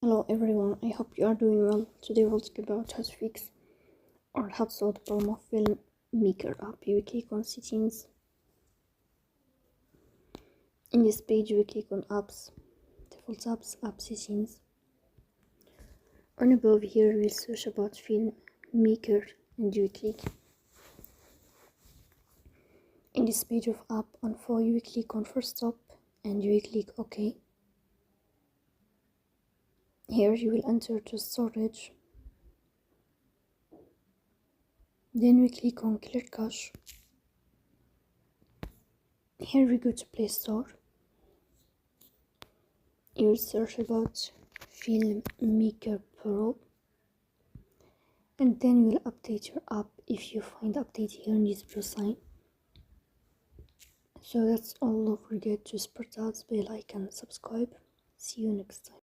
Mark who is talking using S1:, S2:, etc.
S1: Hello everyone, I hope you are doing well. Today we'll talk about how to fix or how to solve the problem of Filmmaker app. You click on settings. In this page we click on apps, default apps, app settings. On above here we'll search about Filmmaker and you click. In this page of app on 4 you click on first stop and you click OK. Here you will enter to storage. Then we click on clear cache. Here we go to Play Store. You will search about Filmmaker Pro and then you will update your app if you find update here in this blue sign. So that's all. Don't forget to support us, bell icon, subscribe. See you next time.